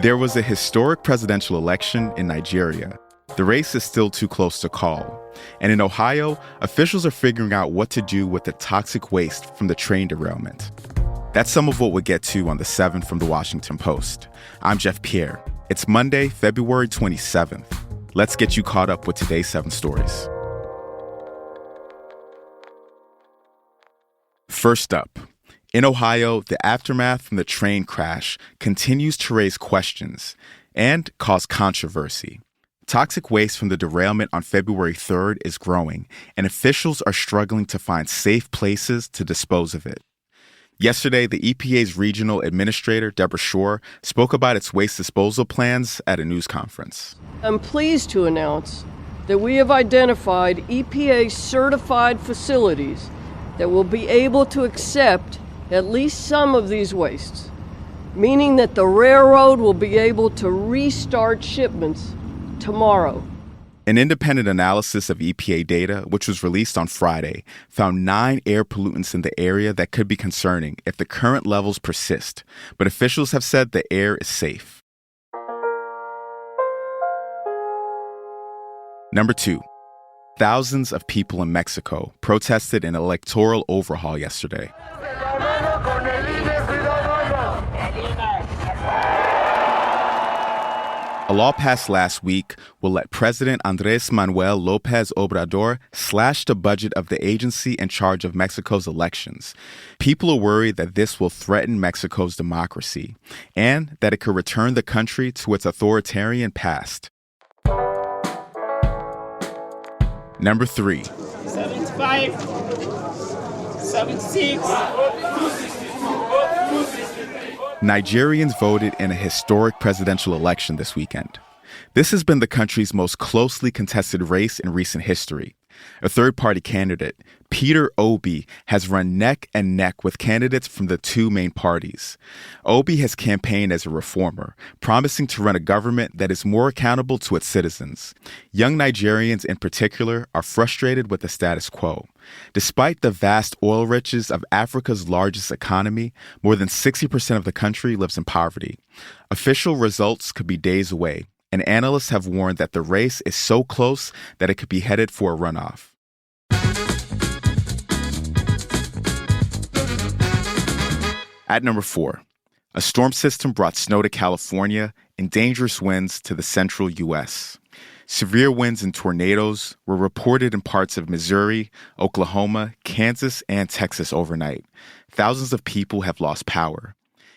There was a historic presidential election in Nigeria. The race is still too close to call. And in Ohio, officials are figuring out what to do with the toxic waste from the train derailment. That's some of what we'll get to on the 7th from the Washington Post. I'm Jeff Pierre. It's Monday, February 27th. Let's get you caught up with today's 7 stories. First up, in Ohio, the aftermath from the train crash continues to raise questions and cause controversy. Toxic waste from the derailment on February 3rd is growing, and officials are struggling to find safe places to dispose of it. Yesterday, the EPA's regional administrator, Deborah Shore, spoke about its waste disposal plans at a news conference. I'm pleased to announce that we have identified EPA-certified facilities that will be able to accept at least some of these wastes, meaning that the railroad will be able to restart shipments tomorrow. An independent analysis of EPA data, which was released on Friday, found 9 air pollutants in the area that could be concerning if the current levels persist, but officials have said the air is safe. Number 2. Thousands of people in Mexico protested an electoral overhaul yesterday. A law passed last week will let President Andrés Manuel López Obrador slash the budget of the agency in charge of Mexico's elections. People are worried that this will threaten Mexico's democracy and that it could return the country to its authoritarian past. Number 3. 75, 76. Nigerians voted in a historic presidential election this weekend. This has been the country's most closely contested race in recent history. A third-party candidate, Peter Obi, has run neck and neck with candidates from the 2 main parties. Obi has campaigned as a reformer, promising to run a government that is more accountable to its citizens. Young Nigerians in particular are frustrated with the status quo. Despite the vast oil riches of Africa's largest economy, more than 60% of the country lives in poverty. Official results could be days away, and analysts have warned that the race is so close that it could be headed for a runoff. At number 4, a storm system brought snow to California and dangerous winds to the central U.S. Severe winds and tornadoes were reported in parts of Missouri, Oklahoma, Kansas, and Texas overnight. Thousands of people have lost power.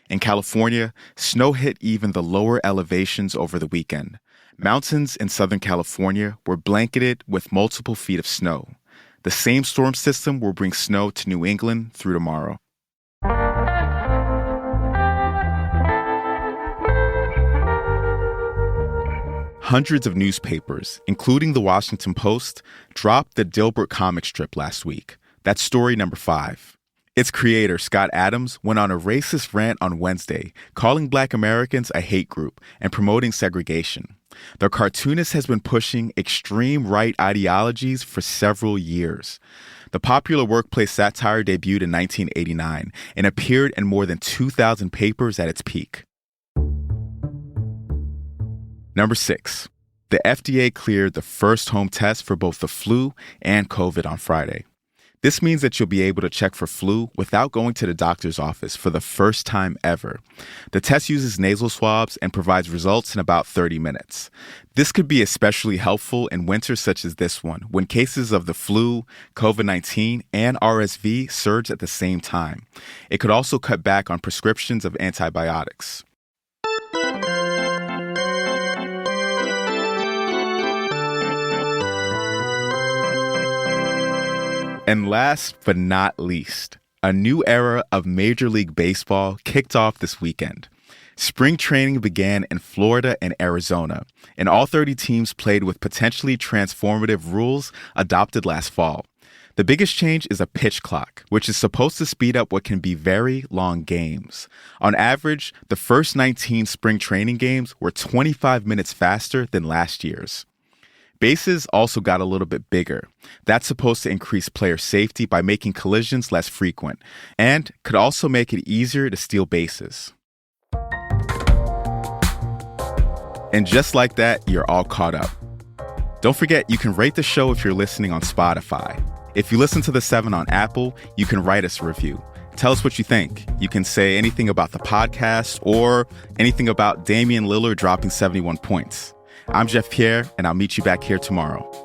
In California, snow hit even the lower elevations over the weekend. Mountains in Southern California were blanketed with multiple feet of snow. The same storm system will bring snow to New England through tomorrow. Hundreds of newspapers, including the Washington Post, dropped the Dilbert comic strip last week. That's story number 5. Its creator, Scott Adams, went on a racist rant on Wednesday, calling Black Americans a hate group and promoting segregation. The cartoonist has been pushing extreme right ideologies for several years. The popular workplace satire debuted in 1989 and appeared in more than 2,000 papers at its peak. Number 6. The FDA cleared the first home test for both the flu and COVID on Friday. This means that you'll be able to check for flu without going to the doctor's office for the first time ever. The test uses nasal swabs and provides results in about 30 minutes. This could be especially helpful in winters such as this one, when cases of the flu, COVID-19, and RSV surge at the same time. It could also cut back on prescriptions of antibiotics. And last but not least, a new era of Major League Baseball kicked off this weekend. Spring training began in Florida and Arizona, and all 30 teams played with potentially transformative rules adopted last fall. The biggest change is a pitch clock, which is supposed to speed up what can be very long games. On average, the first 19 spring training games were 25 minutes faster than last year's. Bases also got a little bit bigger. That's supposed to increase player safety by making collisions less frequent, and could also make it easier to steal bases. And just like that, you're all caught up. Don't forget, you can rate the show if you're listening on Spotify. If you listen to The 7 on Apple, you can write us a review. Tell us what you think. You can say anything about the podcast or anything about Damian Lillard dropping 71 points. I'm Jeff Pierre, and I'll meet you back here tomorrow.